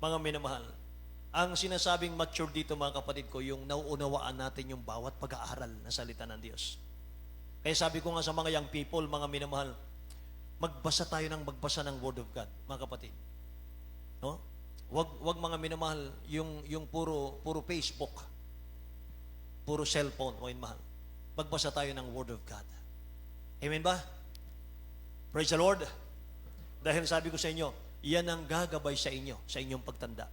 Mga minamahal, ang sinasabing mature dito, mga kapatid ko, yung nauunawaan natin yung bawat pag-aaral ng salita ng Diyos. Kaya sabi ko nga sa mga young people, mga minamahal, magbasa tayo ng magbasa ng Word of God, mga kapatid. No? Wag mga minamahal, yung puro Facebook, puro cellphone, mga minamahal. Magbasa tayo ng Word of God. Amen ba? Praise the Lord. Dahil sabi ko sa inyo, yan ang gagabay sa inyo, sa inyong pagtanda.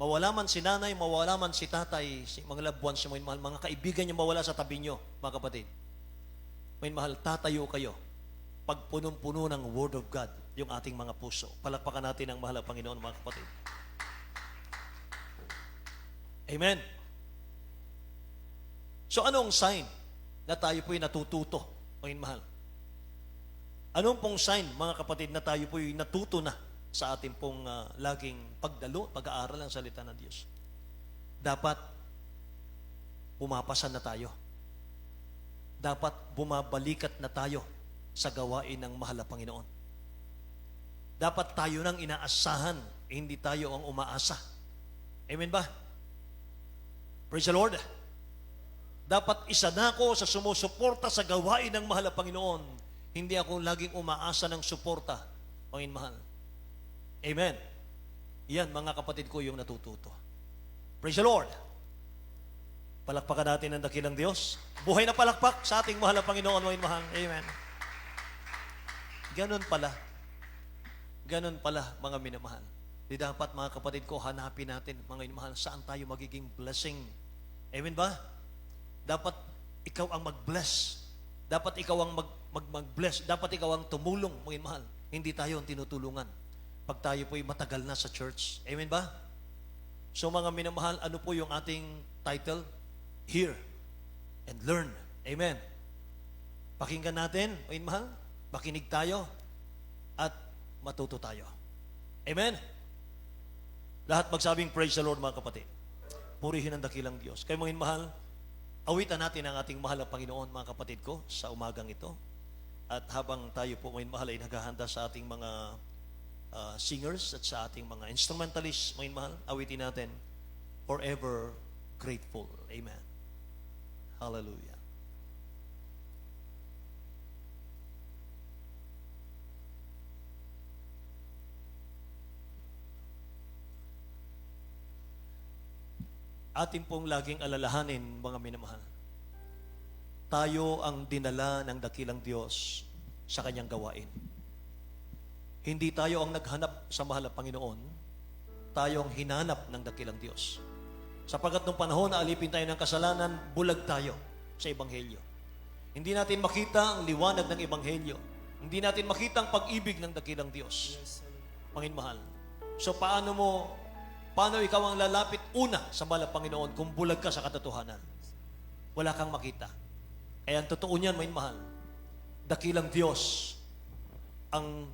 Mawala man si nanay, mawala man si tatay, si mga loved ones, mga kaibigan niyo mawala sa tabi niyo, mga kapatid. May mahal, tatayo kayo pag punong-puno ng Word of God yung ating mga puso. Palakpakan natin ang mahal na Panginoon, mga kapatid. Amen. So anong sign na tayo po'y natututo, mga mahal? Anong pong sign, mga kapatid, na tayo po'y natuto na sa ating pong laging pagdalo, pag-aaral ng salita ng Diyos? Dapat pumapasan na tayo. Dapat bumabalikat na tayo sa gawain ng mahal na Panginoon. Dapat tayo nang inaasahan, hindi tayo ang umaasa. Amen ba? Praise the Lord. Dapat isa na ako sa sumusuporta sa gawain ng mahal na Panginoon. Hindi ako laging umaasa ng suporta, Panginoon mahal. Amen. Yan, mga kapatid ko, yung natututo. Praise the Lord. Palakpakan natin ang dakilang Diyos. Buhay na palakpak sa ating mahal na Panginoon, Panginoon mahal. Amen. Ganon pala. Ganon pala, mga minamahal. Di dapat, mga kapatid ko, hanapin natin, mga minamahal, saan tayo magiging blessing. Amen ba? Dapat ikaw ang mag-bless. Dapat ikaw ang mag-bless. Dapat ikaw ang tumulong, mga minamahal. Hindi tayo ang tinutulungan pag tayo po'y matagal na sa church. Amen ba? So, mga minamahal, ano po yung ating title? Hear and learn. Amen. Pakinggan natin, mga minamahal. Makinig tayo at matuto tayo. Amen? Lahat magsabing praise the Lord, mga kapatid. Purihin ang dakilang Diyos. Kayo mga mahal, awitan natin ang ating mahal na Panginoon, mga kapatid ko, sa umagang ito. At habang tayo po mga mahal ay naghahanda sa ating mga singers at sa ating mga instrumentalists, mga mahal, awitin natin, Forever Grateful. Amen. Hallelujah. Ating pong laging alalahanin, mga minamahal. Tayo ang dinala ng dakilang Diyos sa kanyang gawain. Hindi tayo ang naghanap sa mahal na Panginoon, tayo ang hinanap ng dakilang Diyos. Sapagat nung panahon na alipin tayo ng kasalanan, bulag tayo sa Ebanghelyo. Hindi natin makita ang liwanag ng Ebanghelyo. Hindi natin makita ang pag-ibig ng dakilang Diyos. Panginoon mahal. So paano ikaw ang lalapit una sa mahal na Panginoon kung bulag ka sa katotohanan? Wala kang makita. Kaya ang totoo niyan, may mahal, dakilang Diyos ang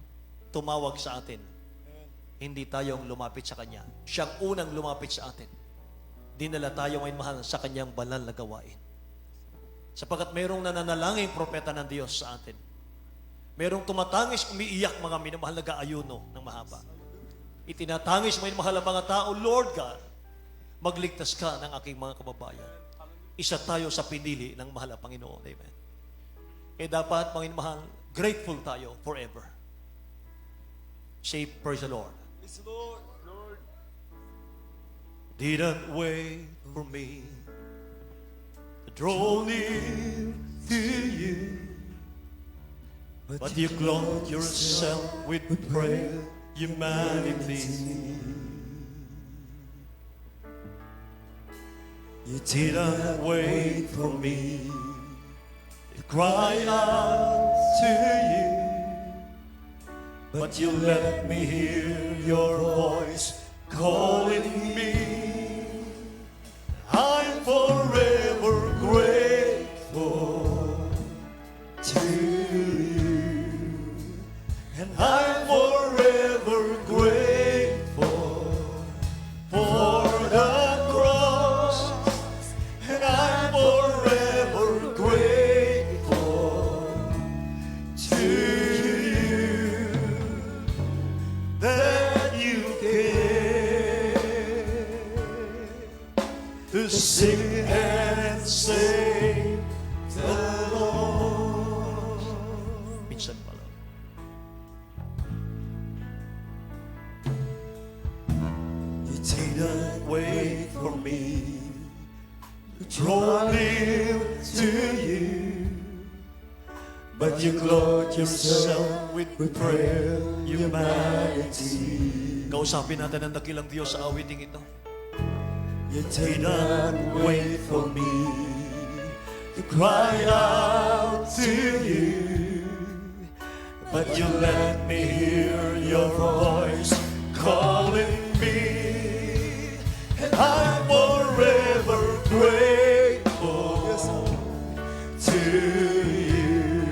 tumawag sa atin. Hindi tayo ang lumapit sa Kanya. Siyang unang lumapit sa atin. Dinala tayo, may mahal, sa Kanyang banal na gawain. Sapagat mayroong nananalangin propeta ng Diyos sa atin. Mayroong tumatangis, umiiyak, mga minamahal, nag-aayuno ng mahaba. Itinatangis may mahal ang mga tao, Lord God, magligtas ka ng aking mga kababayan. Isa tayo sa pinili ng mahal na Panginoon. Amen. Eh dapat, Panginoon mahal, grateful tayo forever. Say, praise the Lord. Praise the Lord. Lord. Didn't wait for me to draw near to you, but you clothe yourself with prayer. Humanity. You didn't wait for me to cry out to you, but you let me hear your voice calling me. I'm forever grateful to you, and I'm forever grateful for the cross, and I'm forever grateful to you that you care to sing and save the Lord. Minsan pala. You didn't wait for me to draw near to you, but you clothe yourself with prayer, humanity. Kausapin natin ang dakilang Diyos sa awiting ito. You didn't wait for me to cry out to you, but you let me hear your voice calling me, and I'm forever grateful to you,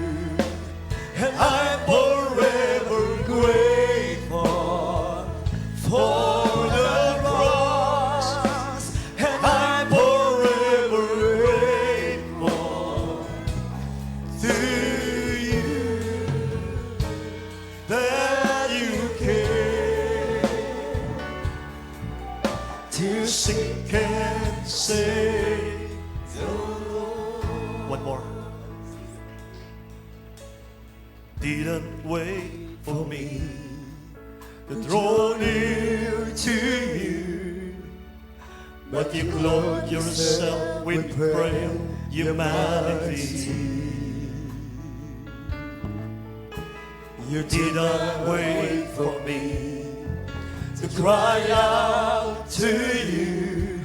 and I'm forever grateful for the cross, and I'm forever didn't wait for me to draw near to you, but you clothed yourself with frail humanity. You didn't wait for me to cry out to you,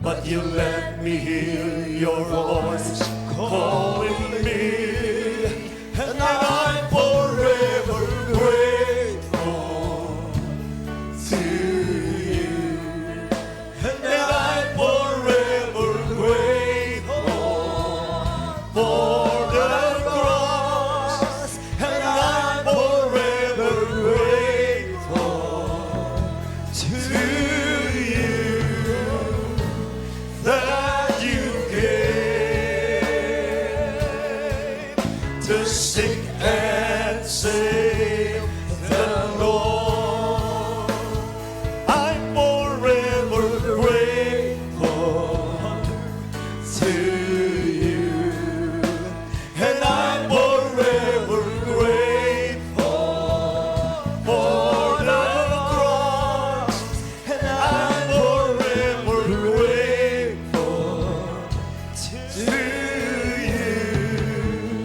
but you let me hear your voice calling me, and I'm forever grateful to you, and I'm forever grateful for the cross, and I'm forever grateful to you that you came to seek and save the Lord. I'm forever grateful to you, and I'm forever grateful for the cross, and I'm forever grateful to you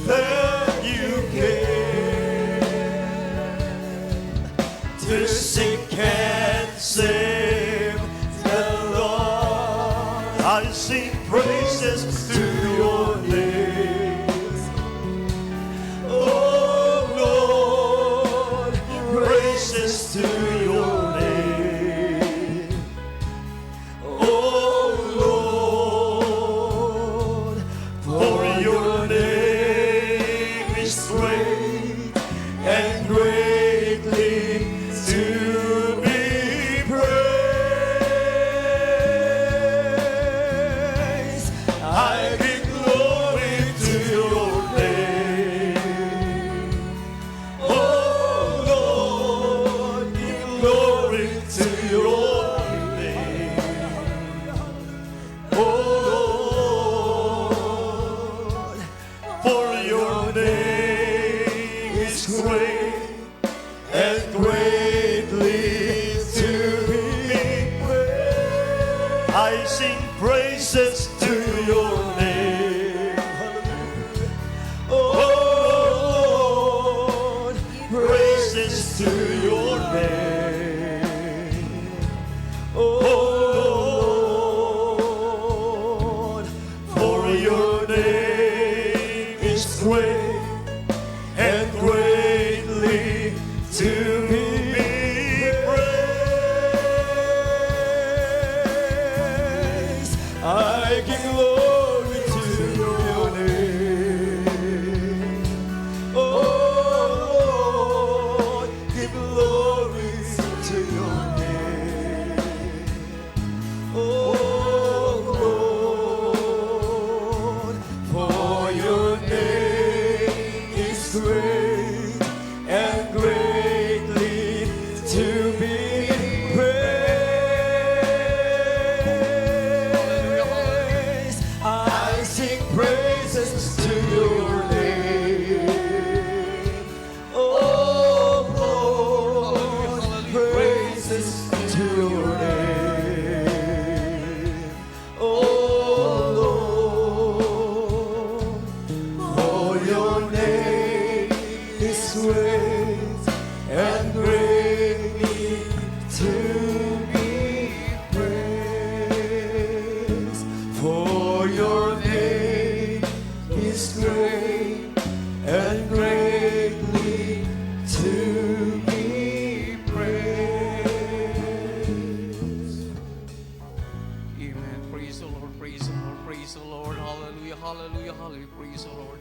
that you came to seek and save the Lord. I sing praises to your name, oh Lord, praises to your name, oh Lord, for your name is great and greatly to be praised. I give glory to your name, oh Lord, give glory to your name, oh Lord, for your name is great and greatly to be praised. I sing praises to your name, oh Lord, praises to your name, oh Lord, for your name is great and greatly to be praised. I give glory to your name, oh Lord, give glory to your name, oh Lord, for your name is great and greatly to be praised. I sing praises to your name, oh Lord, praises to your name, oh Lord, for your name is great and greatly to be praised. For your name is great and greatly to be praised. Amen. Praise the Lord, praise the Lord, praise the Lord. Hallelujah, hallelujah, hallelujah. Praise the Lord.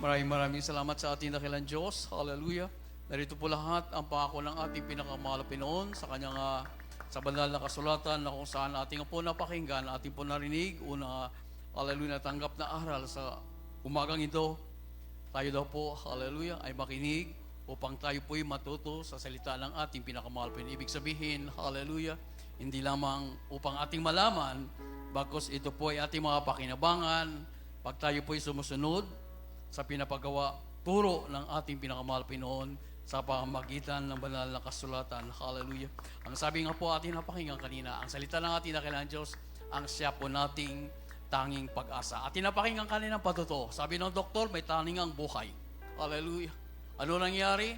Maraming salamat sa ating dakilang Diyos. Hallelujah. Narito po lahat ang pangako ng ating pinakamahal na Pinoon sa kanyang sa banal na kasulatan na kung saan ating po napakinggan, ating po narinig, unang hallelujah, natanggap na aral sa umagang ito. Tayo daw po, hallelujah, ay makinig upang tayo po'y matuto sa salita ng ating pinakamahal Pinoon. Ibig sabihin, hallelujah, hindi lamang upang ating malaman, bagkus ito po ay ating mga pakinabangan pag tayo po'y sumusunod sa pinapagawa turo ng ating pinakamahal Panginoon sa pamamagitan ng banal na kasulatan. Hallelujah. Ang sabi nga po ating napakinggan kanina, ang salita ng ating dakilang Diyos, ang siya po nating tanging pag-asa. Ating napakinggan kanina ang patuto. Sabi ng doktor, may taningang buhay. Hallelujah. Ano nangyari?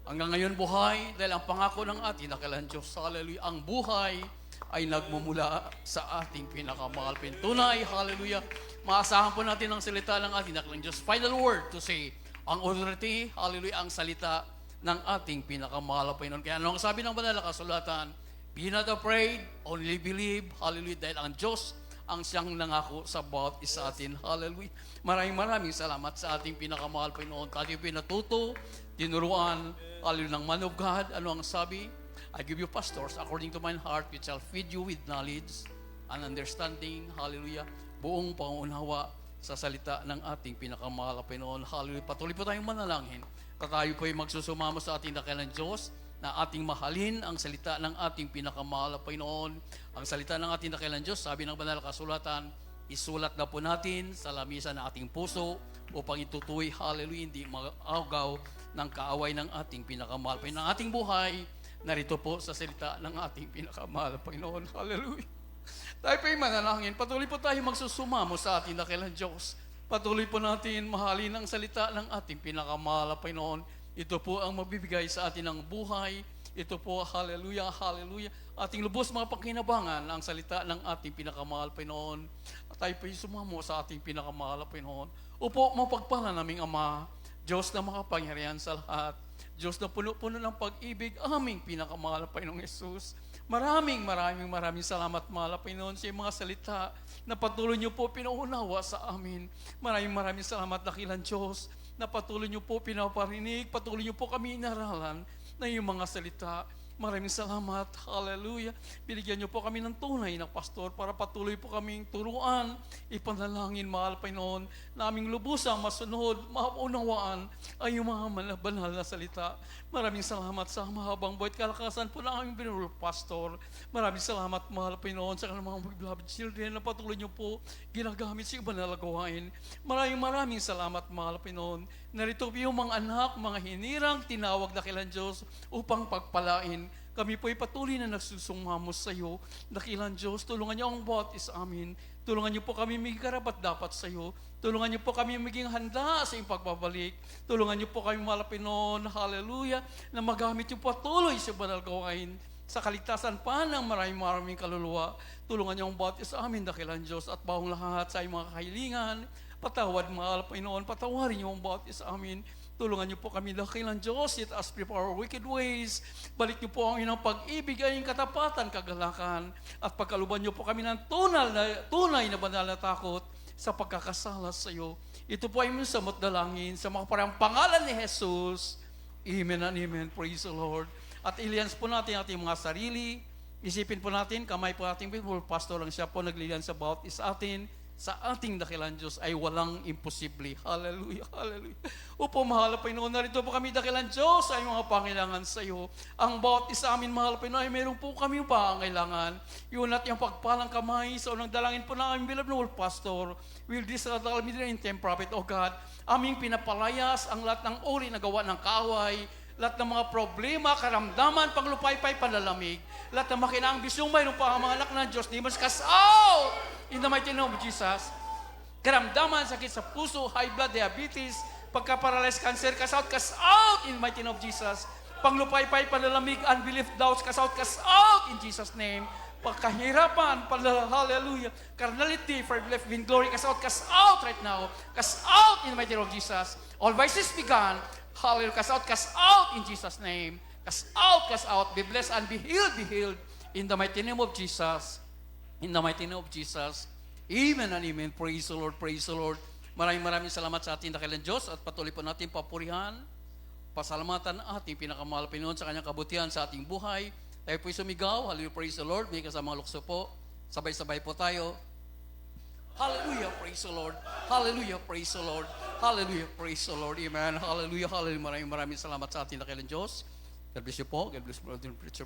Hanggang ngayon buhay dahil ang pangako ng ating dakilang Diyos. Hallelujah. Ang buhay ay nagmumula sa ating pinakamahal Tunay. Hallelujah. Maasahan po natin ang salita ng ating dakilang Diyos. Final word to say, ang authority, hallelujah, ang salita ng ating pinakamahal na Panginoon. Kaya ano ang sabi ng banal na kasulatan? Be not afraid, only believe, hallelujah, dahil ang Diyos ang siyang nangako sa bawat isa atin. Hallelujah. Maraming salamat sa ating pinakamahal Panginoon. Ating pinatuto, tinuruan, hallelujah, ng man of God. Ano ang sabi? I give you pastors according to mine heart, which shall feed you with knowledge and understanding, hallelujah, buong pangunawa sa salita ng ating pinakamahal na Panginoon. Hallelujah. Patuloy po tayong manalangin. Tayo po ay magsusumamo sa ating dakilang Diyos na ating mahalin ang salita ng ating pinakamahal na Panginoon. Ang salita ng ating dakilang Diyos, sabi ng banal na kasulatan, isulat na po natin sa lamisan ng ating puso upang itutuloy, hallelujah, hindi mag-agaw ng kaaway ng ating pinakamahal Panginoon. Ang ating buhay, narito po sa salita ng ating pinakamahal na Panginoon. Hallelujah. Tayo po ay manalangin. Patuloy po tayo magsusumamo sa ating dakilang Diyos. Patuloy po natin mahalin ang salita ng ating pinakamahal na Panginoon. Ito po ang mabibigay sa atin ng buhay. Ito po, hallelujah, hallelujah. Ating lubos mga pakinabangan ang salita ng ating pinakamahal Panginoon. At tayo po ay sumamo sa ating pinakamahal na Panginoon. Upo, mapagpala naming Ama, Diyos na makapangyarihan sa lahat. Diyos na puno-puno ng pag-ibig, aming pinakamahal na Panginoong Yesus. Maraming salamat, mahal na Panginoon, sa mga salita na patuloy niyo po pinaunawa sa amin. Maraming salamat, dakilang Diyos, na patuloy niyo po pinaparinig, patuloy niyo po kami inaralan na yung mga salita. Maraming salamat, hallelujah. Binigyan niyo po kami ng tunay na pastor para patuloy po kaming turuan, ipanalangin, mahal Panginoon, na aming lubusang masunod, maunawaan ay yung mga banal na salita. Maraming salamat sa mahabang buhay at kalakasan po ng aming binurul pastor. Maraming salamat, mahal Panginoon, sa kanilang mga beloved children na patuloy niyo po ginagamit sa iba na gawain. Maraming salamat, mahal Panginoon. Narito po yung mga anak, mga hinirang, tinawag na kilang Diyos upang pagpalain. Kami po ay patuloy na nagsusumamos sa iyo. Dakilang Diyos, tulungan niyo ang bawat isa amin. Tulungan niyo po kami maging karapat dapat sa iyo. Tulungan niyo po kami maging handa sa iyong pagbabalik. Tulungan niyo po kami, mahal Panginoon, hallelujah, na magamit niyo patuloy sa banal gawain sa kaligtasan pa ng maraming kaluluwa. Tulungan niyo ang bawat isa amin, dakilang Diyos, at bawang lahat sa iyong mga kahilingan. Patawad, mahal Panginoon, patawarin niyo ang bawat isa amin. Tulungan niyo po kami, dakilang Diyos, yet us prepare our wicked ways. Balik niyo po ang inyong pag-ibig, ay katapatan, kagalakan, at pagkaluban niyo po kami ng tunay na banal na takot sa pagkakasala sa iyo. Ito po ay aming samot dalangin sa mga parang pangalan ni Jesus. Amen and amen. Praise the Lord. At ilians po natin ating mga sarili. Isipin po natin, kamay po natin, pastor lang siya po naglilian sa bawat isa atin. Sa ating dakilang Diyos ay walang imposible. Hallelujah, hallelujah. Upo, mahal na Panginoon, narito po kami dakilang Diyos ay mga pangailangan sa iyo. Ang bawat isa amin, mahal na Panginoon, ay meron po kami pangailangan. Yun at yung pagpalang kamay sa unang dalangin po na aming beloved na pastor, will this in time prophet, O God, aming pinapalayas ang lahat ng uri na gawa ng kaaway, lahat ng mga problema, karamdaman, panglupaypay, panlalamig, lahat ng makinaang bisyong mayroong pa ang mga anak ng Diyos, demons cast out in the mighty name of Jesus. Karamdaman, sakit sa puso, high blood, diabetes, pagka-paralyzed, cancer, cast out in the mighty name of Jesus. Panglupaypay, panlalamig, unbelief, doubts, cast out in Jesus' name. Pagkahirapan, hallelujah, carnality, for belief, vainglory, cast out right now. Cast out in the mighty name of Jesus. All vices began. Hallelujah. Cast out in Jesus' name. Cast out. Be blessed and be healed in the mighty name of Jesus. In the mighty name of Jesus. Amen and amen. Praise the Lord, praise the Lord. Maraming salamat sa ating dakilang Diyos at patuloy po natin papurihan, pasalamatan ating pinakamahal Panginoon sa kanyang kabutihan sa ating buhay. Tayo po'y sumigaw. Hallelujah, praise the Lord. May kasamang lukso po. Sabay-sabay po tayo. Hallelujah, praise the Lord. Hallelujah, praise the Lord. Hallelujah, praise the Lord. Amen. Hallelujah, hallelujah. Maraming salamat sa ating dakilang Diyos. God bless you po. God bless you, Brother Preacher.